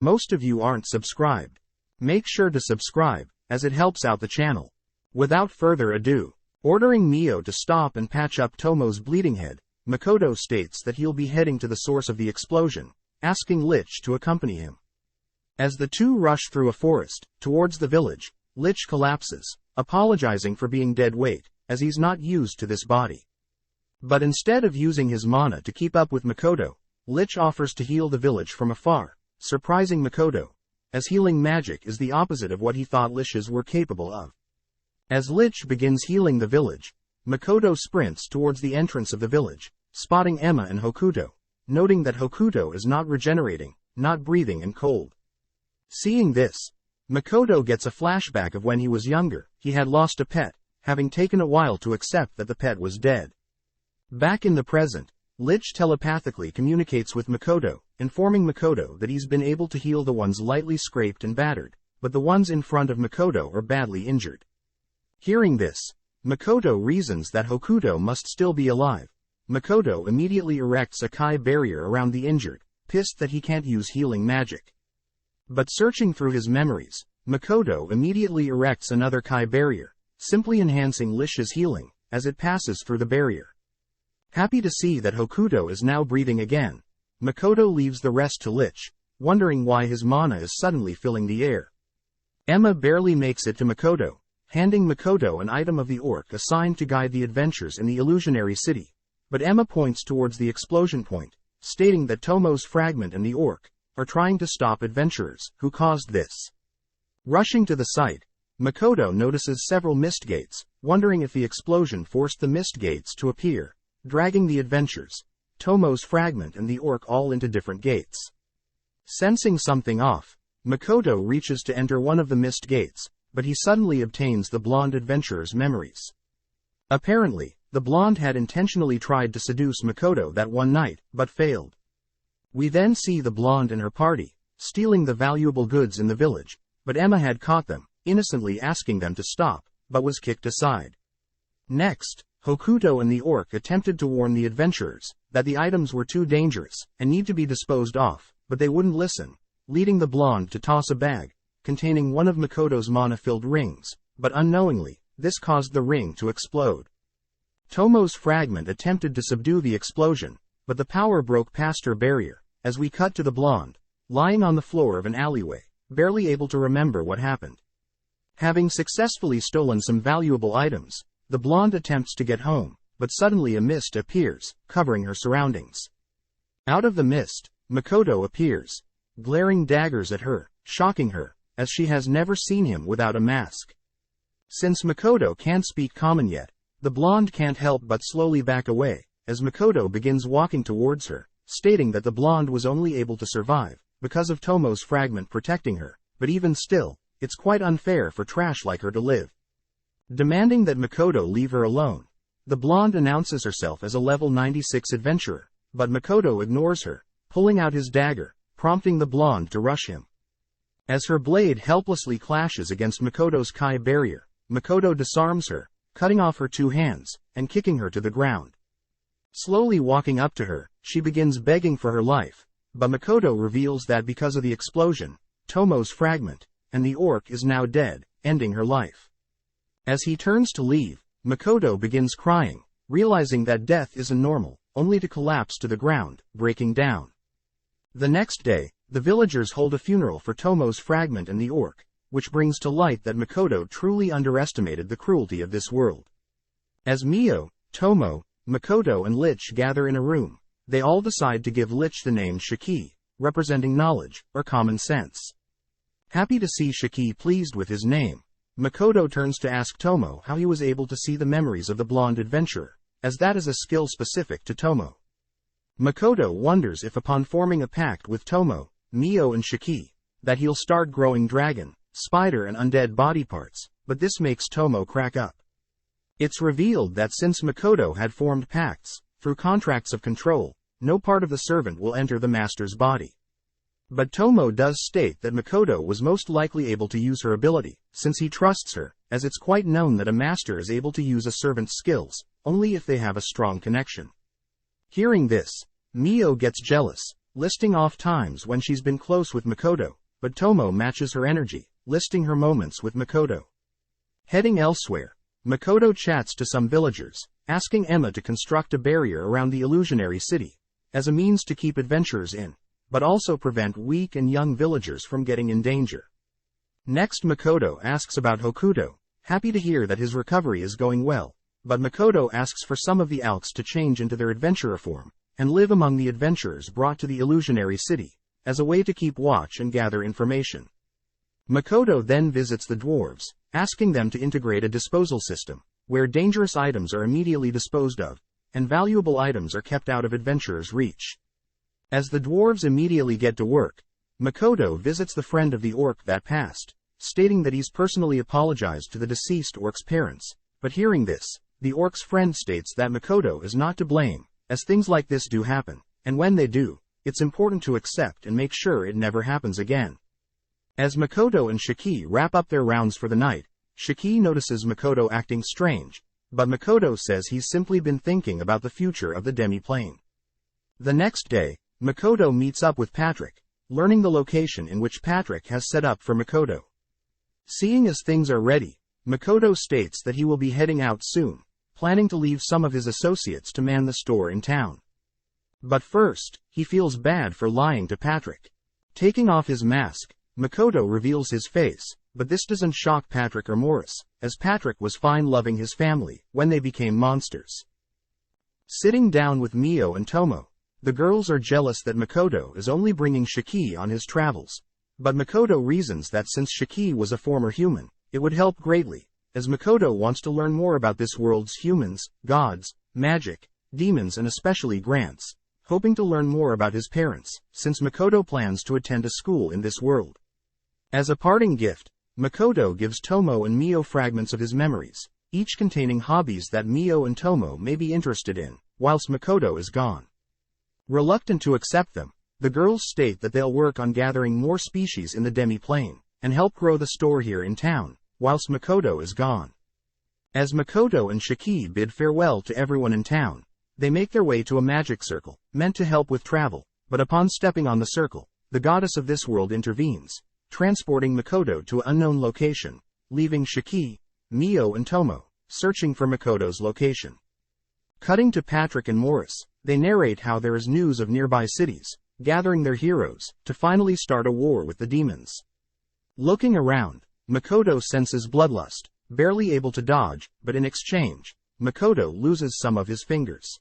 Most of you aren't subscribed. Make sure to subscribe, as it helps out the channel. Without further ado, ordering Mio to stop and patch up Tomo's bleeding head, Makoto states that he'll be heading to the source of the explosion, asking Lich to accompany him. As the two rush through a forest, towards the village, Lich collapses, apologizing for being dead weight, as he's not used to this body. But instead of using his mana to keep up with Makoto, Lich offers to heal the village from afar, surprising Makoto, as healing magic is the opposite of what he thought Liches were capable of. As Lich begins healing the village, Makoto sprints towards the entrance of the village, spotting Emma and Hokuto, noting that Hokuto is not regenerating, not breathing and cold. Seeing this, Makoto gets a flashback of when he was younger. He had lost a pet, having taken a while to accept that the pet was dead. Back in the present, Lich telepathically communicates with Makoto, informing Makoto that he's been able to heal the ones lightly scraped and battered, but the ones in front of Makoto are badly injured. Hearing this, Makoto reasons that Hokuto must still be alive. Makoto immediately erects a Kai barrier around the injured, pissed that he can't use healing magic. But searching through his memories, Makoto immediately erects another Kai barrier, simply enhancing Lich's healing, as it passes through the barrier. Happy to see that Hokuto is now breathing again, Makoto leaves the rest to Lich, wondering why his mana is suddenly filling the air. Emma barely makes it to Makoto, handing Makoto an item of the orc assigned to guide the adventures in the illusionary city, but Emma points towards the explosion point, stating that Tomo's fragment and the orc are trying to stop adventurers who caused this. Rushing to the site, Makoto notices several mist gates, wondering if the explosion forced the mist gates to appear, dragging the adventures, Tomo's fragment and the orc all into different gates. Sensing something off, Makoto reaches to enter one of the mist gates, but he suddenly obtains the blonde adventurer's memories. Apparently, the blonde had intentionally tried to seduce Makoto that one night, but failed. We then see the blonde and her party, stealing the valuable goods in the village, but Emma had caught them, innocently asking them to stop, but was kicked aside. Next, Hokuto and the orc attempted to warn the adventurers that the items were too dangerous and need to be disposed of, but they wouldn't listen, leading the blonde to toss a bag containing one of Makoto's mana-filled rings, but unknowingly, this caused the ring to explode. Tomo's fragment attempted to subdue the explosion, but the power broke past her barrier, as we cut to the blonde, lying on the floor of an alleyway, barely able to remember what happened. Having successfully stolen some valuable items, the blonde attempts to get home, but suddenly a mist appears, covering her surroundings. Out of the mist, Makoto appears, glaring daggers at her, shocking her, as she has never seen him without a mask. Since Makoto can't speak common yet, the blonde can't help but slowly back away, as Makoto begins walking towards her, stating that the blonde was only able to survive because of Tomo's fragment protecting her, but even still, it's quite unfair for trash like her to live. Demanding that Makoto leave her alone, the blonde announces herself as a level 96 adventurer, but Makoto ignores her, pulling out his dagger, prompting the blonde to rush him. As her blade helplessly clashes against Makoto's Kai barrier, Makoto disarms her, cutting off her two hands, and kicking her to the ground. Slowly walking up to her, she begins begging for her life, but Makoto reveals that because of the explosion, Tomo's fragment, and the orc is now dead, ending her life. As he turns to leave, Makoto begins crying, realizing that death isn't normal, only to collapse to the ground, breaking down. The next day, the villagers hold a funeral for Tomo's fragment and the orc, which brings to light that Makoto truly underestimated the cruelty of this world. As Mio, Tomo, Makoto and Lich gather in a room, they all decide to give Lich the name Shiki, representing knowledge, or common sense. Happy to see Shiki pleased with his name, Makoto turns to ask Tomo how he was able to see the memories of the blonde adventurer, as that is a skill specific to Tomo. Makoto wonders if upon forming a pact with Tomo, Mio and Shiki, that he'll start growing dragon, spider and undead body parts, but this makes Tomo crack up. It's revealed that since Makoto had formed pacts, through contracts of control, no part of the servant will enter the master's body. But Tomo does state that Makoto was most likely able to use her ability, since he trusts her, as it's quite known that a master is able to use a servant's skills, only if they have a strong connection. Hearing this, Mio gets jealous, listing off times when she's been close with Makoto, but Tomo matches her energy, listing her moments with Makoto. Heading elsewhere, Makoto chats to some villagers, asking Emma to construct a barrier around the illusionary city, as a means to keep adventurers in, but also prevent weak and young villagers from getting in danger. Next, Makoto asks about Hokuto, happy to hear that his recovery is going well, but Makoto asks for some of the Alks to change into their adventurer form, and live among the adventurers brought to the illusionary city, as a way to keep watch and gather information. Makoto then visits the dwarves, asking them to integrate a disposal system, where dangerous items are immediately disposed of, and valuable items are kept out of adventurers' reach. As the dwarves immediately get to work, Makoto visits the friend of the orc that passed, stating that he's personally apologized to the deceased orc's parents, but hearing this, the orc's friend states that Makoto is not to blame, as things like this do happen, and when they do, it's important to accept and make sure it never happens again. As Makoto and Shiki wrap up their rounds for the night, Shiki notices Makoto acting strange, but Makoto says he's simply been thinking about the future of the demi-plane. The next day, Makoto meets up with Patrick, learning the location in which Patrick has set up for Makoto. Seeing as things are ready, Makoto states that he will be heading out soon, planning to leave some of his associates to man the store in town. But first, he feels bad for lying to Patrick. Taking off his mask, Makoto reveals his face, but this doesn't shock Patrick or Morris, as Patrick was fine loving his family when they became monsters. Sitting down with Mio and Tomo, the girls are jealous that Makoto is only bringing Shiki on his travels, but Makoto reasons that since Shiki was a former human, it would help greatly, as Makoto wants to learn more about this world's humans, gods, magic, demons and especially Grants, hoping to learn more about his parents, since Makoto plans to attend a school in this world. As a parting gift, Makoto gives Tomo and Mio fragments of his memories, each containing hobbies that Mio and Tomo may be interested in, whilst Makoto is gone. Reluctant to accept them, the girls state that they'll work on gathering more species in the demi-plane, and help grow the store here in town, whilst Makoto is gone. As Makoto and Shiki bid farewell to everyone in town, they make their way to a magic circle, meant to help with travel, but upon stepping on the circle, the goddess of this world intervenes, transporting Makoto to an unknown location, leaving Shiki, Mio and Tomo, searching for Makoto's location. Cutting to Patrick and Morris, they narrate how there is news of nearby cities, gathering their heroes, to finally start a war with the demons. Looking around, Makoto senses bloodlust, barely able to dodge, but in exchange, Makoto loses some of his fingers.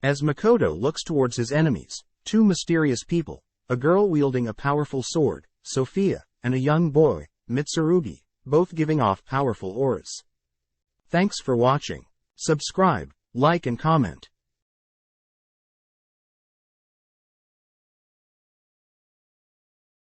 As Makoto looks towards his enemies, two mysterious people, a girl wielding a powerful sword, Sophia, and a young boy, Mitsurugi, both giving off powerful auras. Thanks for watching. Subscribe, like and comment.